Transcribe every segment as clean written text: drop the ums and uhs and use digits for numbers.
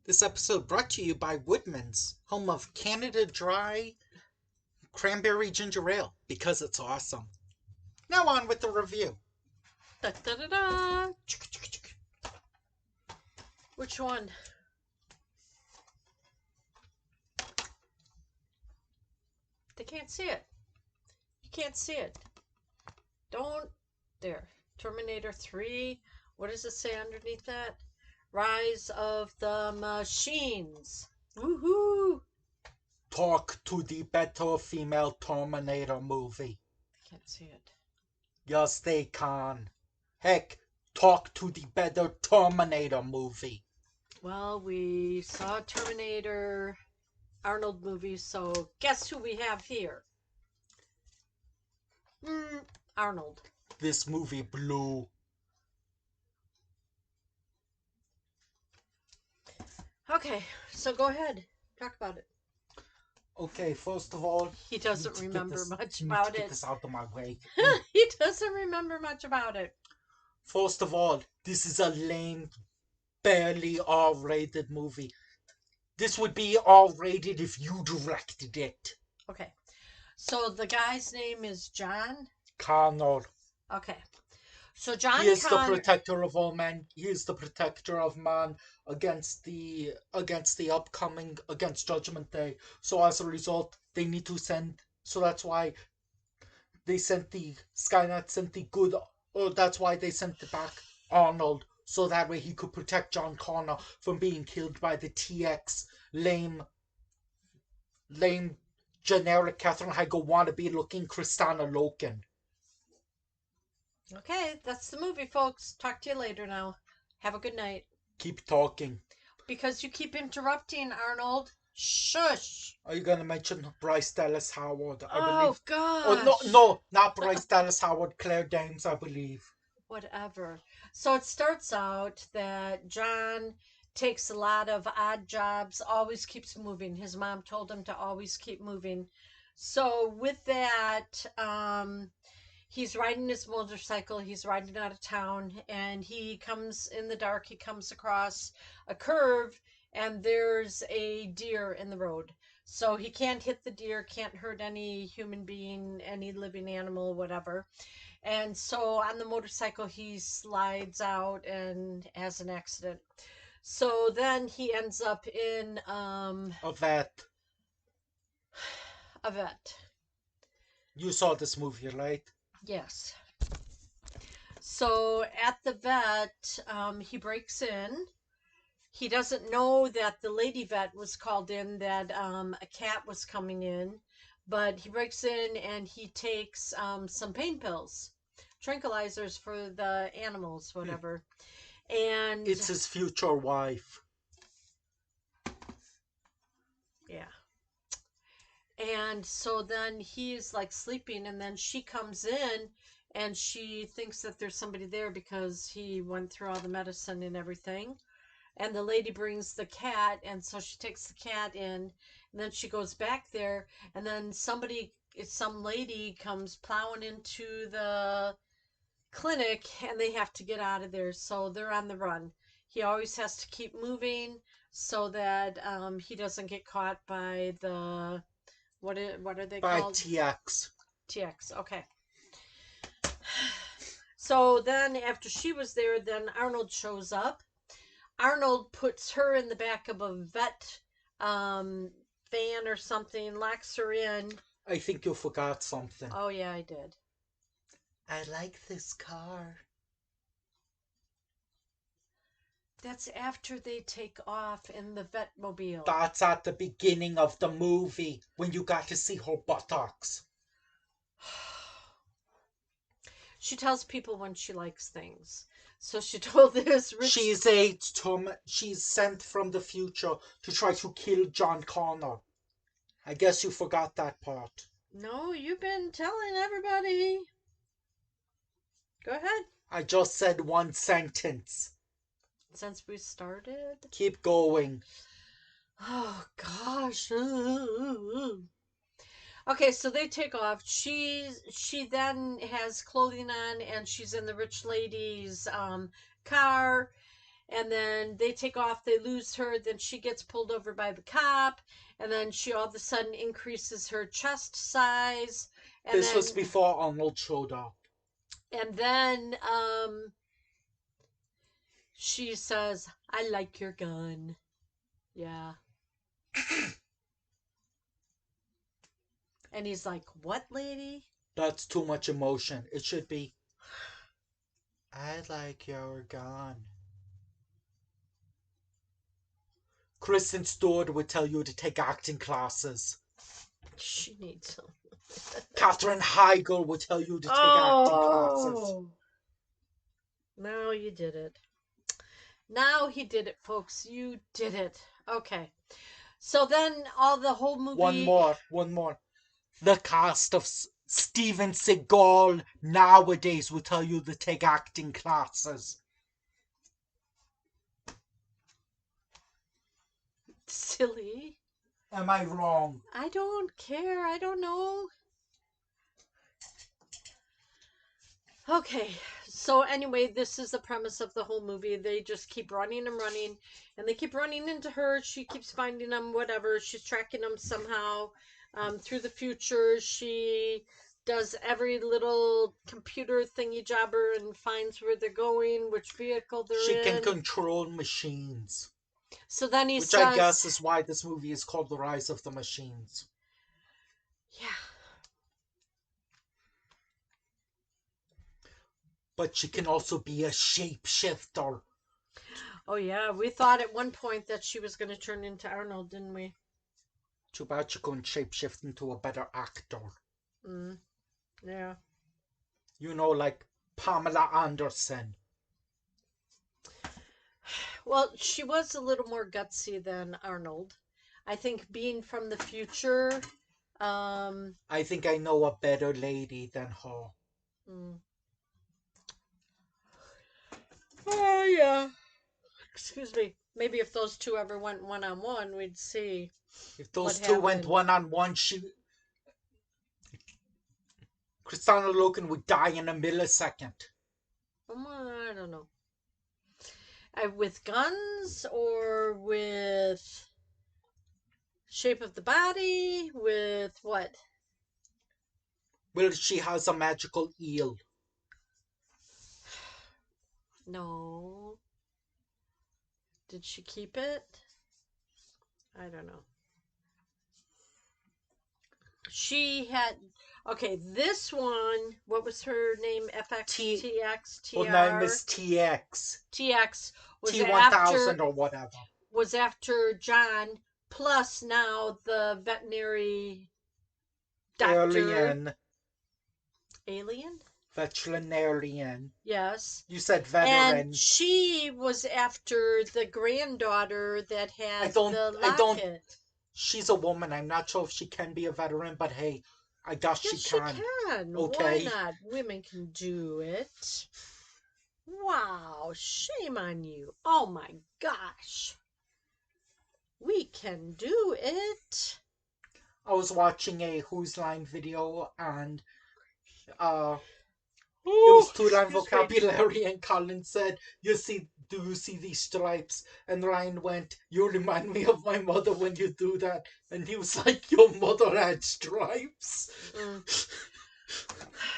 This episode brought to you by Woodman's, home of Canada Dry Cranberry Ginger Ale, because it's awesome. Now on with the review. Da, da, da, da. Which one? They can't see it. You can't see it. Don't. There. Terminator 3. What does it say underneath that? Rise of the Machines. Woohoo! Talk to the better female Terminator movie. I can't see it. Yes, they can. Heck, talk to the better Terminator movie. Well, we saw Terminator Arnold movie, so guess who we have here? Arnold. This movie blew. Okay, so go ahead. Talk about it. Okay, first of all, He doesn't remember much about about get it. this out of my way. He doesn't remember much about it. First of all, this is a lame, barely R-rated movie. This would be R-rated if you directed it. Okay. So the guy's name is John. Connor. Okay. So John He is the Connor. protector of all men. He is the protector of man against the upcoming against Judgment Day. So as a result, they need to send. So that's why they sent the Skynet sent the good. Or that's why they sent back Arnold, so that way he could protect John Connor from being killed by the TX lame generic Catherine Heigl wannabe looking Kristanna Loken. Okay, that's the movie, folks. Talk to you later now. Have a good night. Keep talking. Because you keep interrupting, Arnold. Shush. Are you gonna mention Bryce Dallas Howard? I Oh, believe. gosh. Oh no, not Bryce Dallas Howard. Claire Danes, I believe. Whatever. So it starts out that John takes a lot of odd jobs, always keeps moving. His mom told him to always keep moving. So with that, he's riding his motorcycle, he's riding out of town, and he comes in the dark, he comes across a curve, and there's a deer in the road. So he can't hit the deer, can't hurt any human being, any living animal, whatever. And so on the motorcycle, he slides out and has an accident. So then he ends up in A vet. a vet. You saw this movie, right? Yes. So at the vet, he breaks in. He doesn't know that the lady vet was called in, that a cat was coming in, but he breaks in and he takes some pain pills, tranquilizers for the animals, whatever. And It's his future wife. yeah. And so then he's like sleeping, and then she comes in and she thinks that there's somebody there because he went through all the medicine and everything. And the lady brings the cat, and so she takes the cat in, and then she goes back there, and then some lady comes plowing into the clinic, and they have to get out of there, so they're on the run. He always has to keep moving so that he doesn't get caught by the what are they By called? TX. TX. Okay. So then after she was there, then Arnold shows up. Arnold puts her in the back of a vet van or something, locks her in. I think you forgot something. Oh yeah, I did. I like this car. That's after they take off in the vetmobile. That's at the beginning of the movie when you got to see her buttocks. She tells people when she likes things. So she told this rich. She's sent from the future to try to kill John Connor. I guess you forgot that part. No, you've been telling everybody. Go ahead. I just said one sentence. Since we started. Keep going. Oh gosh. Okay, so they take off. She then has clothing on, and she's in the rich lady's car, and then they take off, they lose her, then she gets pulled over by the cop, and then she all of a sudden increases her chest size, and This was then before Arnold showed up. and then she says, I like your gun. Yeah. And he's like, what, lady? That's too much emotion. It should be, I like your gun. Kristen Stewart would tell you to take acting classes. She needs some. Katherine Heigl would tell you to take acting classes. Oh, now you did it. Now he did it, folks. You did it. Okay. So then all the whole movie. One more. The cast of Steven Seagal nowadays would tell you to take acting classes. Silly. Am I wrong? I don't care. I don't know. Okay, so anyway, this is the premise of the whole movie. They just keep running and running, and they keep running into her. She keeps finding them, whatever. She's tracking them somehow through the future. She does every little computer thingy jobber and finds where they're going, which vehicle She they're can in. control machines. So then he Which I says, guess is why this movie is called The Rise of the Machines. yeah. But she can also be a shapeshifter. Oh, yeah. We thought at one point that she was going to turn into Arnold, didn't we? Too bad she couldn't shapeshift into a better actor. Mm, yeah. You know, like Pamela Anderson. Well, she was a little more gutsy than Arnold. I think being from the future. I think I know a better lady than her. Mm. Oh, yeah. Excuse me. Maybe if those two ever went one on one, we'd see If those what two went happened. one on one, Kristanna Loken would die in a millisecond. I don't know. With guns or with shape of the body? With what? Well, she has a magical eel. No. Did she keep it? I don't know. She had. Okay, this one, what was her name? FXTX, Her name is TX. TX was T1000 after or whatever. John, plus now the veterinary doctor. Alien. Alien? Veterinarian. Yes. You said And veteran. she was after the granddaughter that had the locket. She's a woman. I'm not sure if she can be a veteran, but hey, I guess Yes, she she can. can. Okay. Why not? Women can do it. Wow, shame on you. Oh my gosh. We can do it. I was watching a Who's Line video and it Oh, was two-line excuse me. vocabulary and Colin said, do you see these stripes? And Ryan went, you remind me of my mother when you do that. And he was like, your mother had stripes?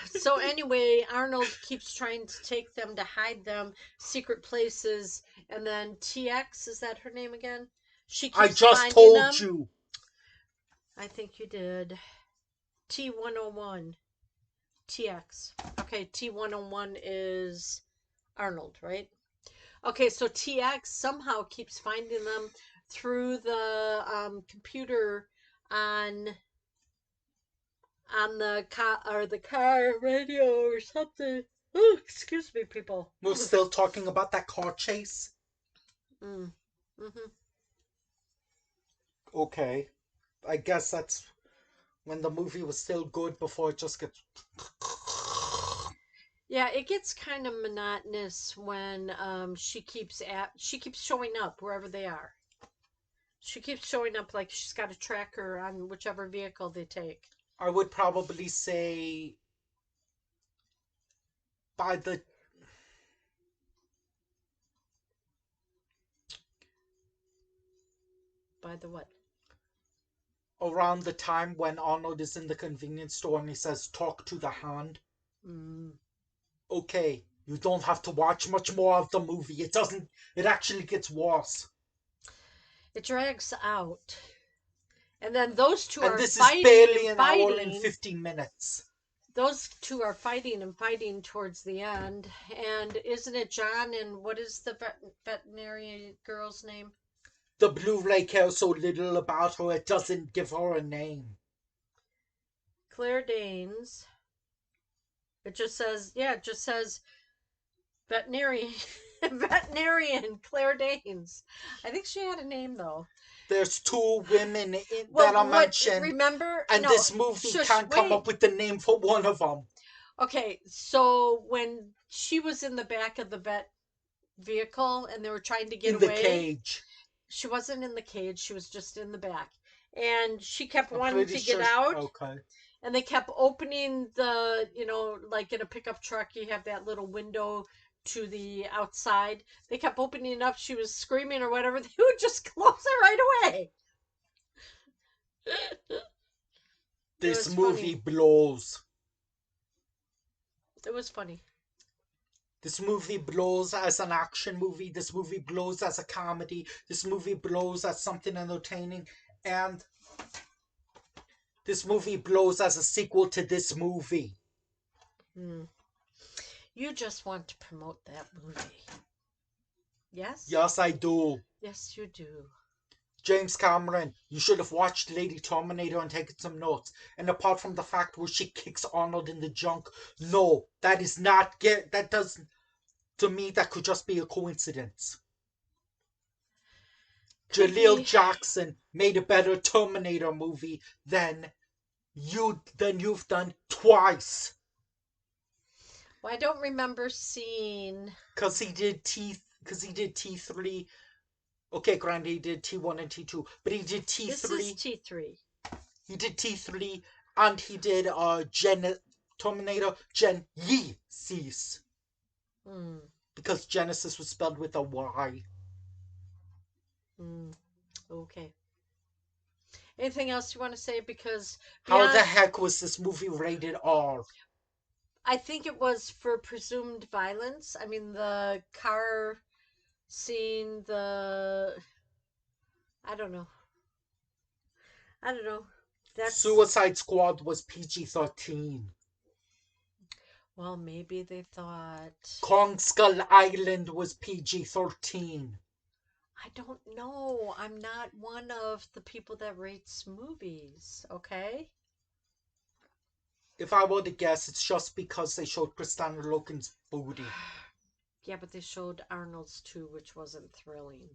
So anyway, Arnold keeps trying to take them to hide them secret places, and then TX, is that her name again? She I keeps just finding told them. you. I think you did. T101. TX. Okay, T101 is Arnold, right? Okay, so TX somehow keeps finding them through the computer on the car radio or something. Oh, excuse me, people. We're still talking about that car chase? Mm. Mm-hmm. Okay. I guess that's when the movie was still good before it just gets... Yeah, it gets kind of monotonous when she keeps showing up wherever they are. She keeps showing up like she's got a tracker on whichever vehicle they take. I would probably say by the by the what? Around the time when Arnold is in the convenience store and he says, "Talk to the hand." Mm. Okay, you don't have to watch much more of the movie. It doesn't. It actually gets worse. It drags out. And then those two And are this is fighting barely and an hour and fighting. 15 minutes. Those two are fighting and fighting towards the end. And isn't it John and what is the veterinary girl's name? The Blu-ray cares so little about her, it doesn't give her a name. Claire Danes. It just says, yeah, it just says veterinarian, veterinarian Claire Danes. I think she had a name though. There's two women that Well, are what? mentioned, Remember? and No, this movie shush. can't come Wait. up with the name for one of them. Okay, so when she was in the back of the vet vehicle and they were trying to get In the away, cage. she wasn't in the cage. She was just in the back, and she kept I'm wanting pretty to get sure. out. Okay. And they kept opening the, like in a pickup truck, you have that little window to the outside. They kept opening it up. She was screaming or whatever. They would just close it right away. It This was movie funny. blows. It was funny. This movie blows as an action movie. This movie blows as a comedy. This movie blows as something entertaining. And this movie blows as a sequel to this movie. Hmm. You just want to promote that movie. Yes? Yes, I do. Yes, you do. James Cameron, you should have watched Lady Terminator and taken some notes. And apart from the fact where she kicks Arnold in the junk, no, that is not that doesn't, to me, that could just be a coincidence. Could Jaleel be. Jackson made a better Terminator movie than you've done twice. Well, I don't remember seeing. Cause he did T3. Okay, granted, he did T1 and T2, but he did This is T3. T3. He did T3, and he did Terminator Genesis, Hmm. because Genesis was spelled with a Y. Hmm. Okay. Anything else you want to say? Because How the beyond, heck was this movie rated R? I think it was for presumed violence. I mean, the car scene, I don't know. I don't know. That's, Suicide Squad was PG-13. well, maybe they thought. Kong Skull Island was PG-13. I don't know. I'm not one of the people that rates movies, okay? If I were to guess, it's just because they showed Kristanna Loken's booty. Yeah, but they showed Arnold's too, which wasn't thrilling.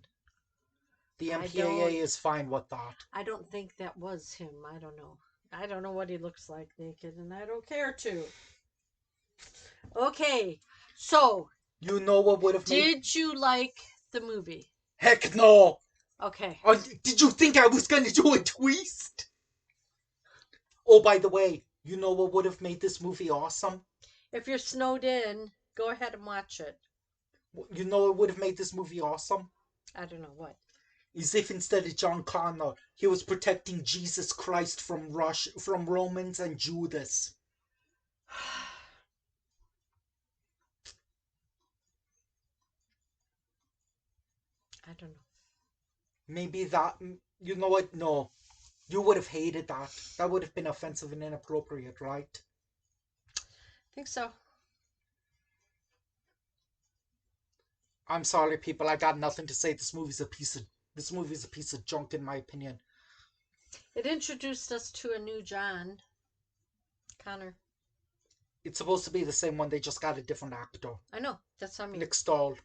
The I MPAA don't is fine with that. I don't think that was him. I don't know. I don't know what he looks like naked, and I don't care to. Okay, so You know what would have made... did you like the movie? Heck no! Okay. Did you think I was gonna do a twist? Oh, by the way, you know what would have made this movie awesome? If you're snowed in, go ahead and watch it. You know what would have made this movie awesome? I don't know what. Is if instead of John Connor, he was protecting Jesus Christ from from Romans and Judas. I don't know. Maybe that... You know what? No. You would have hated that. That would have been offensive and inappropriate, right? I think so. I'm sorry, people. I got nothing to say. This movie's a piece of junk, in my opinion. It introduced us to a new John Connor. It's supposed to be the same one. They just got a different actor. I know. That's what I mean. Nick Stahl.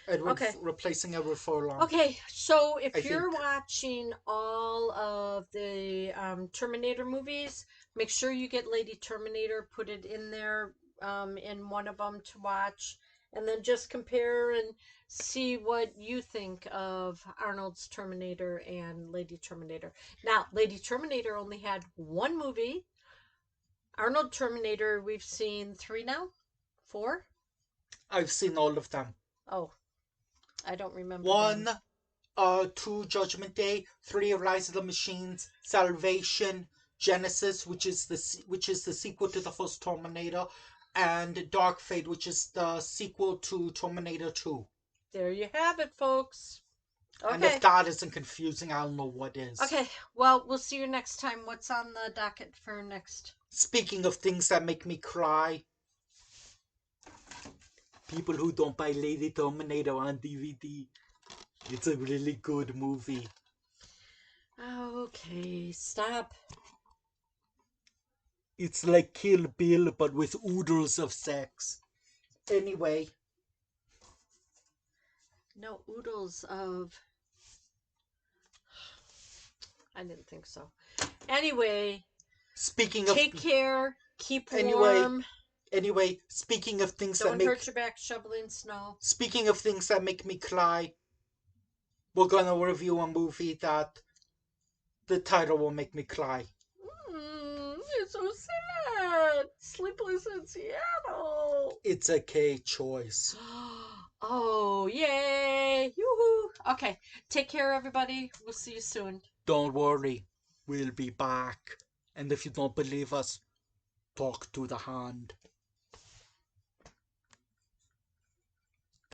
Okay. Replacing Edward Furlong. Okay, so I if you're think. watching all of the Terminator movies, make sure you get Lady Terminator, put it in there in one of them to watch, and then just compare and see what you think of Arnold's Terminator and Lady Terminator. Now, Lady Terminator only had one movie. Arnold Terminator, we've seen three now? Four? I've seen all of them. Oh, I don't remember One, them. 2 Judgment Day, 3 Rise of the Machines, Salvation, Genesis, which is the sequel to the first Terminator, and Dark Fate, which is the sequel to Terminator 2. There you have it, folks. And if Okay. that isn't confusing, I don't know what is. Okay. Well, we'll see you next time. What's on the docket for next? Speaking of things that make me cry, people who don't buy Lady Terminator on DVD. It's a really good movie. Okay, stop. It's like Kill Bill, but with oodles of sex. Anyway, No oodles of. I didn't think so. Anyway, speaking of take care. Keep anyway, warm. speaking of things that Don't make hurt your back shoveling snow. speaking of things that make me cry, we're gonna review a movie that the title will make me cry. It's so sad. Sleepless in Seattle. It's a K choice. Oh, yay. Yoo-hoo. Okay, take care, everybody. We'll see you soon. Don't worry, we'll be back. And if you don't believe us, talk to the hand.